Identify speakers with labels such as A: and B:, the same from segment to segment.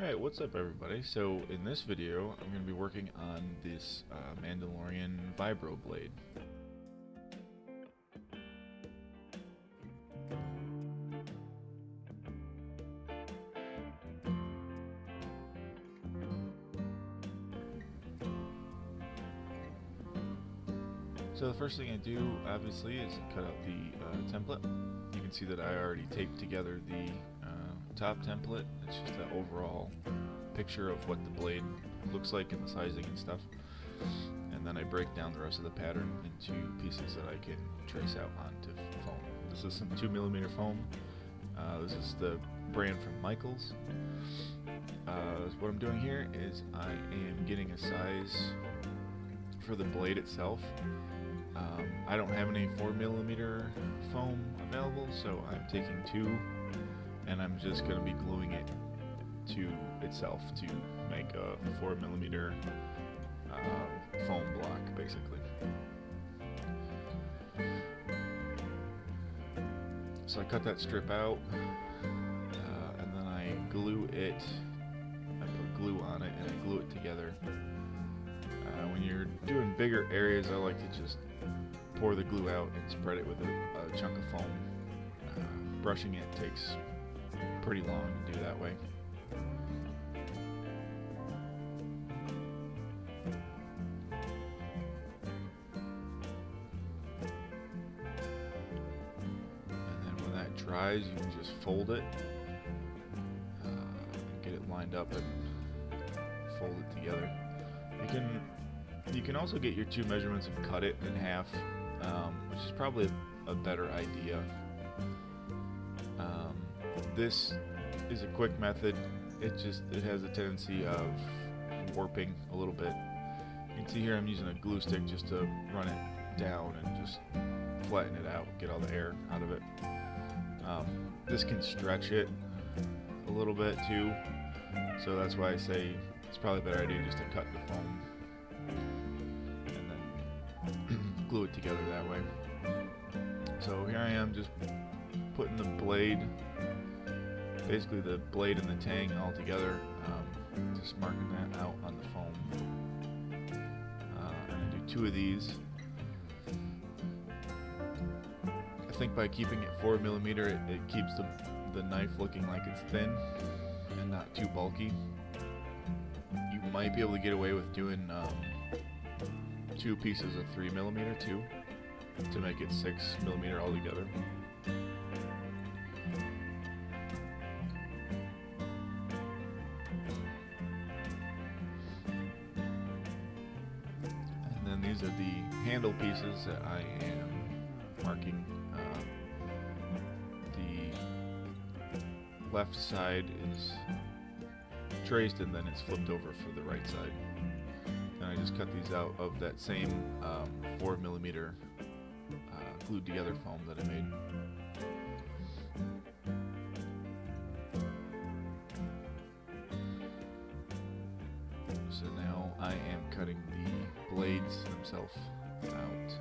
A: Alright, what's up everybody? So in this video I'm going to be working on this Mandalorian Vibroblade. So the first thing I do obviously is cut out the template. You can see that I already taped together the top template. It's just an overall picture of what the blade looks like and the sizing and stuff, and then I break down the rest of the pattern into pieces that I can trace out onto foam. This is some 2mm foam. This is the brand from Michaels. What I'm doing here is I am getting a size for the blade itself. I don't have any 4mm foam available, so I'm taking 2, and I'm just going to be gluing it to itself to make a 4mm foam block, basically. So I cut that strip out, and then I glue it. I put glue on it and I glue it together. When you're doing bigger areas, I like to just pour the glue out and spread it with a chunk of foam. Brushing it takes pretty long to do that way. And then when that dries, you can just fold it, get it lined up and fold it together. You can also get your 2 measurements and cut it in half, which is probably a better idea. This is a quick method. It has a tendency of warping a little bit. You can see here I'm using a glue stick just to run it down and just flatten it out, get all the air out of it. This can stretch it a little bit too, so that's why I say it's probably a better idea just to cut the foam and then glue it together that way. So here I am just putting the blade, basically the blade and the tang all together, just marking that out on the foam. And I do 2 of these. I think by keeping it 4mm, it keeps the knife looking like it's thin and not too bulky. You might be able to get away with doing 2 pieces of 3mm too, to make it 6mm altogether. And then these are the handle pieces that I am marking. The left side is traced and then it's flipped over for the right side. And I just cut these out of that same 4mm glued together foam that I made. So now I am cutting the blades themselves out.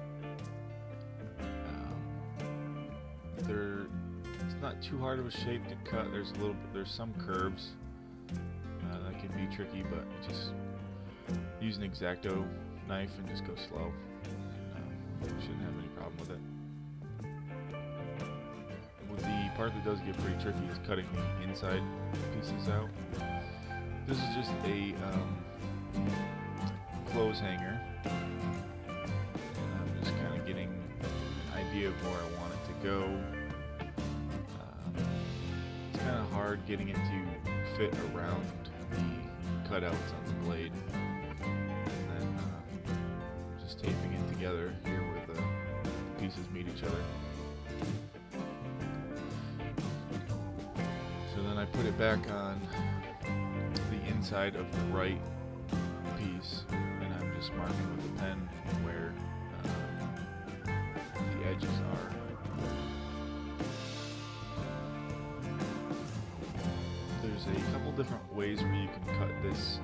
A: It's not too hard of a shape to cut. There's some curves that can be tricky, but just use an X-Acto knife and just go slow. Shouldn't have any problem with it. The part that does get pretty tricky is cutting the inside pieces out. This is just a clothes hanger. I'm just kind of getting an idea of where I want it to go. It's kind of hard getting it to fit around the cutouts on the blade. And then just taping it together here where the pieces meet each other. So then I put it back on the inside of the right piece, and I'm just marking with a pen where the edges are. There's a couple different ways where you can cut this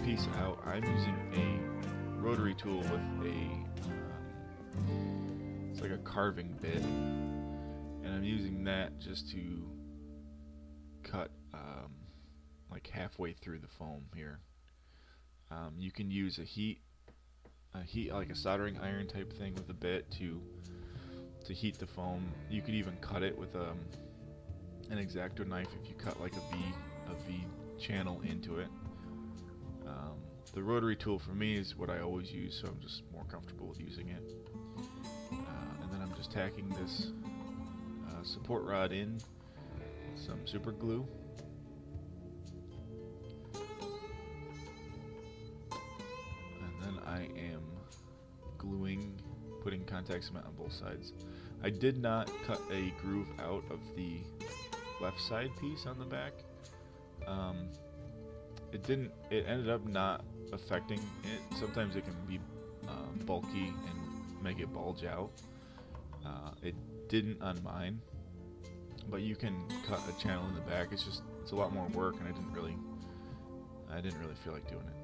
A: piece out. I'm using a rotary tool with it's like a carving bit, and I'm using that just to cut like halfway through the foam here. You can use a heat like a soldering iron type thing with a bit to heat the foam. You could even cut it with an X-Acto knife if you cut like a V channel into it. The rotary tool for me is what I always use, so I'm just more comfortable with using it. And then I'm just tacking this support rod in with some super glue. And then I am putting contact cement on both sides. I did not cut a groove out of the left side piece on the back. It ended up not affecting it. Sometimes it can be bulky and make it bulge out. It didn't on mine, but you can cut a channel in the back. It's a lot more work, and I didn't really feel like doing it.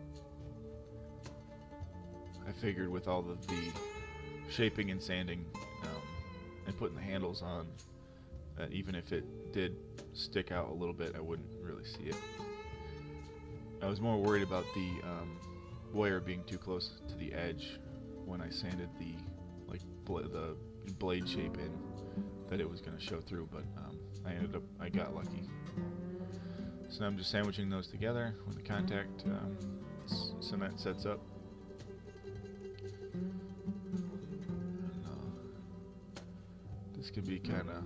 A: I figured with all of the shaping and sanding and putting the handles on, that even if it did stick out a little bit, I wouldn't really see it. I was more worried about the wire being too close to the edge when I sanded the blade shape in, that it was going to show through, but I got lucky. So now I'm just sandwiching those together when the contact cement sets up. This can be kind of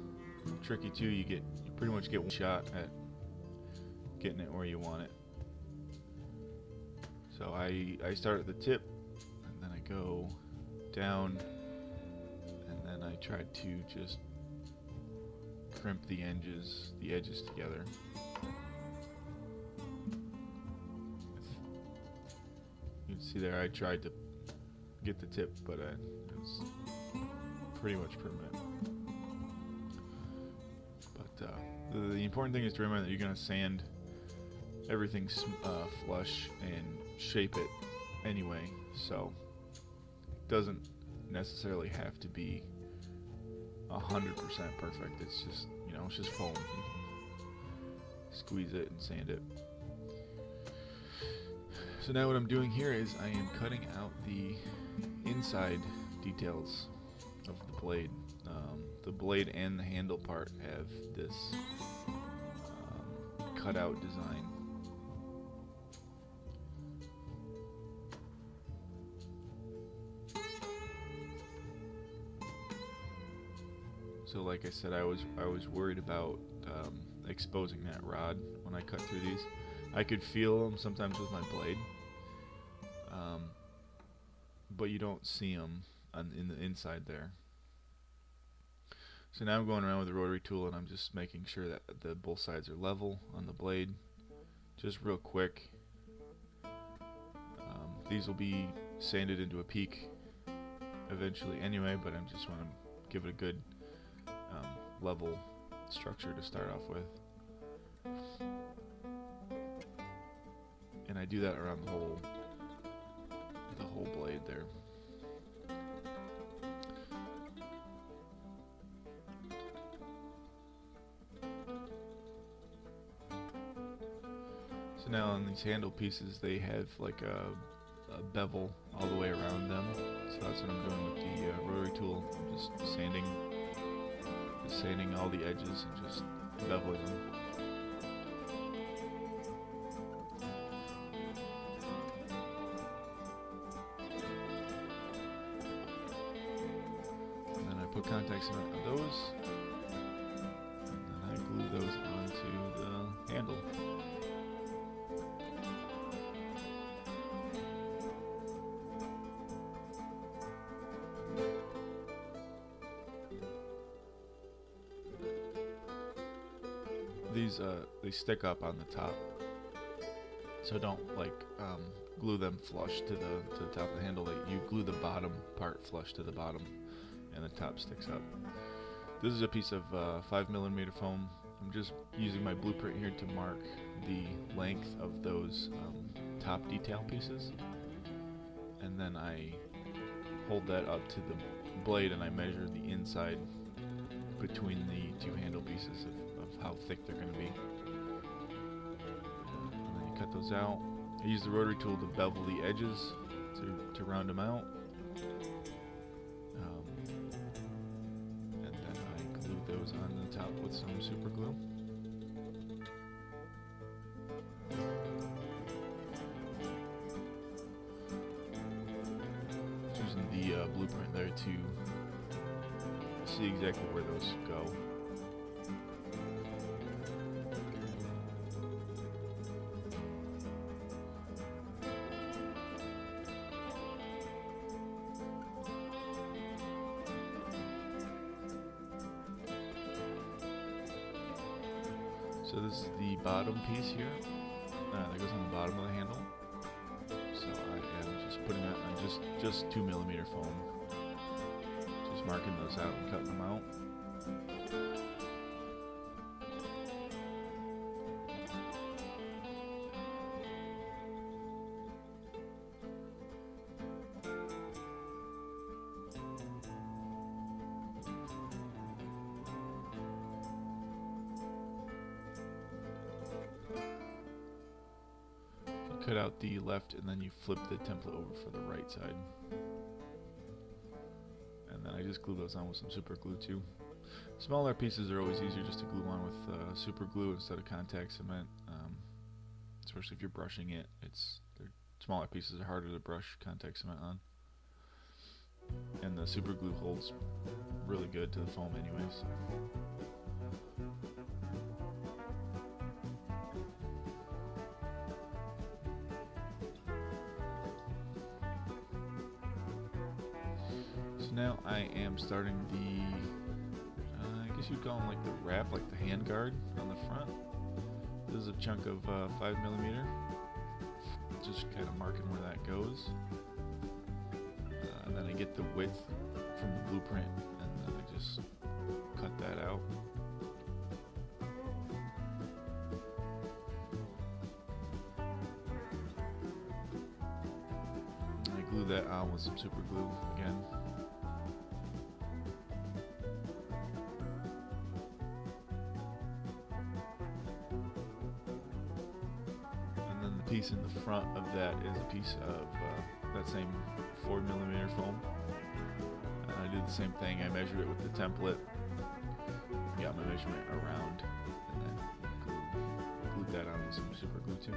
A: tricky too. You pretty much get one shot at getting it where you want it. So I start at the tip, and then I go down, and then I try to just crimp the edges together. You can see there I tried to get the tip, but it's pretty much permanent. But the important thing is to remember that you're going to sand everything flush and shape it anyway, so it doesn't necessarily have to be 100% perfect. It's just, it's just foam. Squeeze it and sand it. So now what I'm doing here is I am cutting out the inside details of the blade. The blade and the handle part have this cutout design. So like I said, I was worried about exposing that rod when I cut through these. I could feel them sometimes with my blade, but you don't see them in the inside there. So now I'm going around with the rotary tool, and I'm just making sure that both sides are level on the blade, just real quick. These will be sanded into a peak eventually anyway, but I just want to give it a good level structure to start off with. And I do that around the whole blade there. So now on these handle pieces, they have like a bevel all the way around them. So that's what I'm doing with the rotary tool. I'm just sanding all the edges and just beveling them. And then I put contact cement on those, and then I glue those onto the handle. These they stick up on the top, so don't glue them flush to the top of the handle. You glue the bottom part flush to the bottom, and the top sticks up. This is a piece of 5mm foam. I'm just using my blueprint here to mark the length of those top detail pieces, and then I hold that up to the blade and I measure the inside between the two handle pieces of how thick they're going to be. cut those out. I use the rotary tool to bevel the edges to round them out. And then I glue those on the top with some super glue. Using the blueprint there to see exactly where those go. So this is the bottom piece here that goes on the bottom of the handle. So I am just putting that on just 2mm foam. Just marking those out and cutting them out. Cut out the left and then you flip the template over for the right side. And then I just glue those on with some super glue too. Smaller pieces are always easier just to glue on with super glue instead of contact cement. Especially if you're brushing it, smaller pieces are harder to brush contact cement on. And the super glue holds really good to the foam anyways. Now I am starting the, I guess you'd call them like the wrap, like the hand guard on the front. This is a chunk of 5mm, just kind of marking where that goes. And then I get the width from the blueprint and then I just cut that out. And I glue that on with some super glue again. Piece in the front of that is a piece of that same 4mm foam. And I did the same thing. I measured it with the template, got my measurement around, and then glued that on with some super glue too.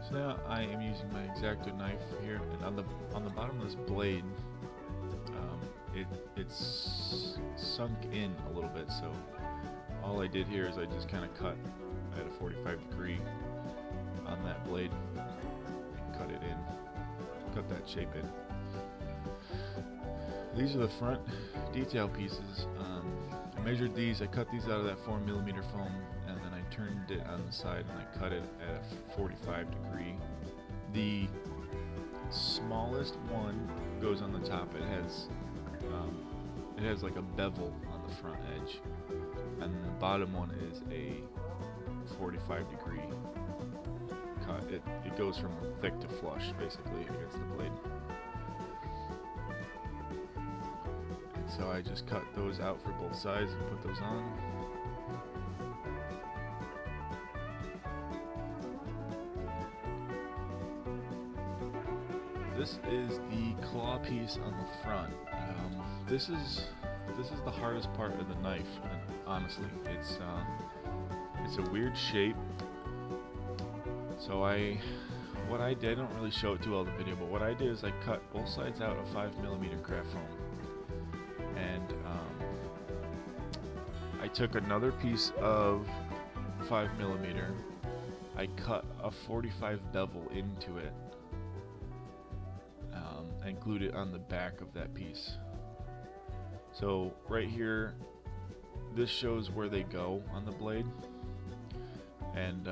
A: So now I am using my X-Acto knife here, and on the bottom of this blade, it's sunk in a little bit. So all I did here is I just kind of cut at a 45 degree on that blade, cut it in, cut that shape in. These are the front detail pieces. I measured these, I cut these out of that 4mm foam, and then I turned it on the side and I cut it at a 45 degree. The smallest one goes on the top. It has like a bevel on the front edge, and the bottom one is a 45 degree cut. It goes from thick to flush basically against the blade. So I just cut those out for both sides and put those on. This is the claw piece on the front. This is the hardest part of the knife, and honestly. It's a weird shape. So what I did, I don't really show it too well in the video, but what I did is I cut both sides out of 5mm craft foam. And I took another piece of 5mm, I cut a 45 bevel into it, and glued it on the back of that piece. So right here, this shows where they go on the blade, and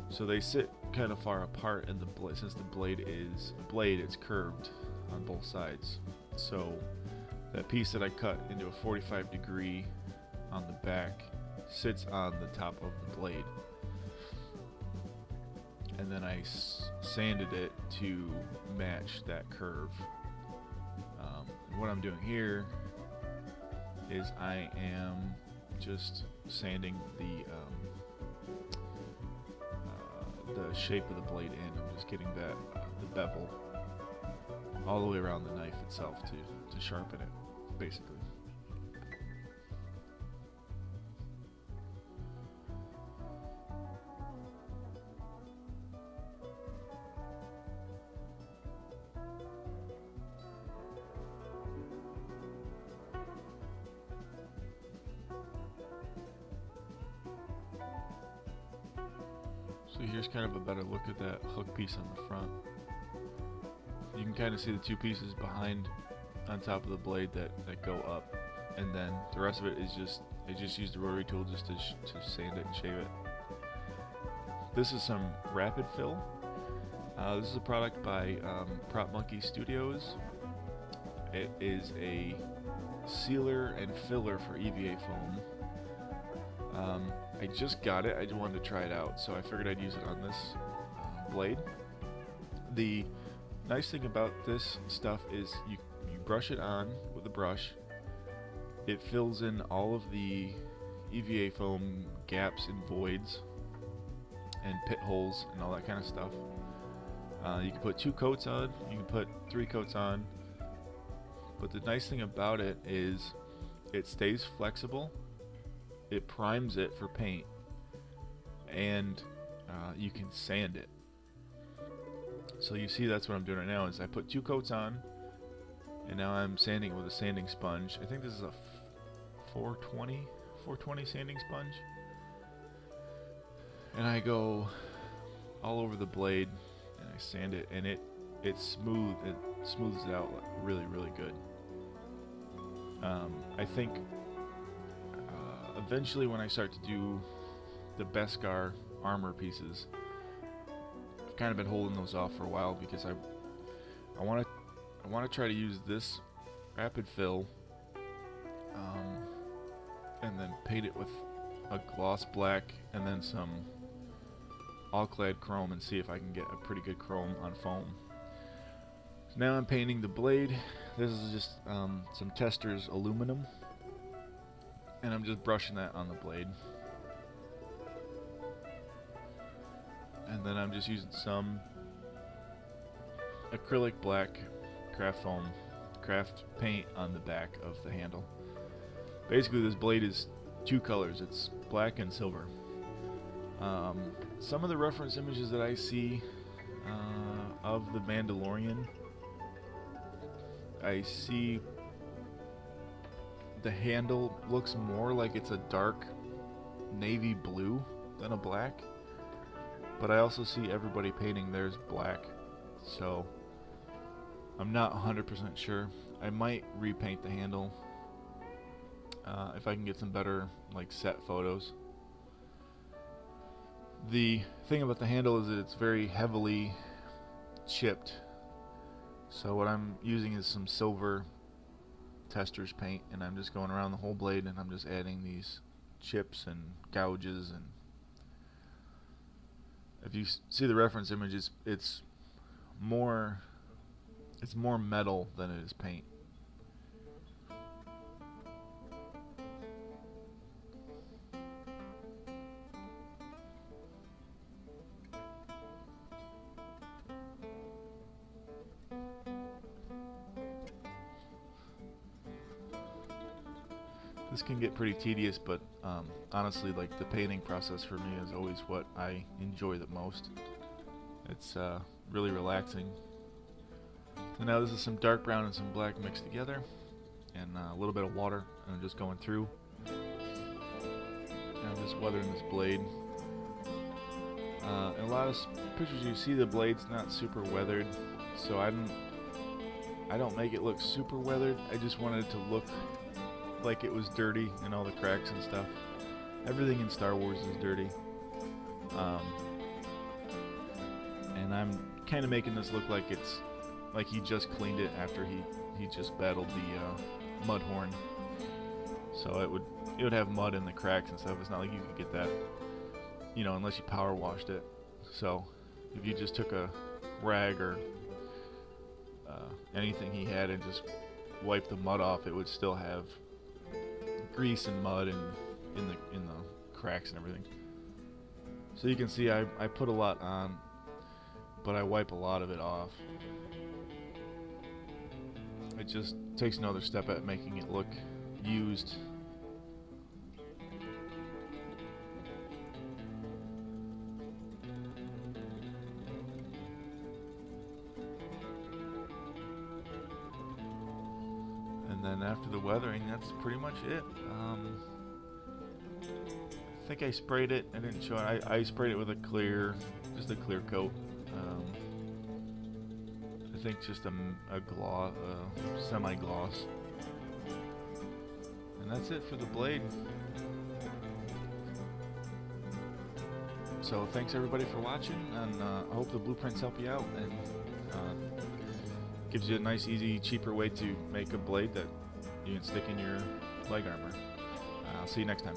A: so they sit kind of far apart, and since the blade is a blade, it's curved on both sides. So that piece that I cut into a 45 degree on the back sits on the top of the blade, and then I sanded it to match that curve. And what I'm doing here is I am just sanding the shape of the blade in. I'm just getting that the bevel all the way around the knife itself to sharpen it, basically. So here's kind of a better look at that hook piece on the front. You can kind of see the two pieces behind on top of the blade that go up, and then the rest of it is I just used the rotary tool just to sand it and shave it. This is some rapid fill. This is a product by Prop Monkey Studios. It is a sealer and filler for EVA foam. I just got it. I just wanted to try it out, so I figured I'd use it on this blade. The nice thing about this stuff is you brush it on with a brush. It fills in all of the EVA foam gaps and voids and pit holes and all that kind of stuff. You can put 2 coats on, you can put 3 coats on, but the nice thing about it is it stays flexible. It primes it for paint, and you can sand it. So you see, that's what I'm doing right now. Is I put 2 coats on, and now I'm sanding it with a sanding sponge. I think this is a 420 sanding sponge, and I go all over the blade and I sand it, and it smooths it out really good. I think eventually, when I start to do the Beskar armor pieces, I've kind of been holding those off for a while because I want to try to use this rapid fill, and then paint it with a gloss black and then some all-clad chrome, and see if I can get a pretty good chrome on foam. So now I'm painting the blade. This is just some Testors aluminum, and I'm just brushing that on the blade. And then I'm just using some acrylic black craft paint on the back of the handle. Basically, this blade is 2 colors. It's black and silver. Some of the reference images that I see of the Mandalorian, I see the handle looks more like it's a dark navy blue than a black, but I also see everybody painting theirs black, so I'm not 100% sure. I might repaint the handle if I can get some better set photos. The thing about the handle is that it's very heavily chipped, so what I'm using is some silver Testors paint, and I'm just going around the whole blade, and I'm just adding these chips and gouges. And if you see the reference images, it's more metal than it is paint. This can get pretty tedious, but honestly, the painting process for me is always what I enjoy the most. It's really relaxing. So now this is some dark brown and some black mixed together, and a little bit of water, and I'm just going through. And I'm just weathering this blade. In a lot of pictures you see the blade's not super weathered, so I don't make it look super weathered. I just wanted it to look like it was dirty and all the cracks and stuff. Everything in Star Wars is dirty. And I'm kind of making this look like it's like he just cleaned it after he just battled the mud horn. So it would have mud in the cracks and stuff. It's not like you could get that, you know, unless you power washed it. So if you just took a rag or anything he had and just wiped the mud off, it would still have grease and mud in the cracks and everything. So you can see I put a lot on, but I wipe a lot of it off. It just takes another step at making it look used. And then after the weathering, that's pretty much it. I think I sprayed it. I didn't show it. I sprayed it with just a clear coat. I think just a gloss, semi-gloss. And that's it for the blade. So thanks everybody for watching, and I hope the blueprints help you out and gives you a nice, easy, cheaper way to make a blade that you can stick in your leg armor. I'll see you next time.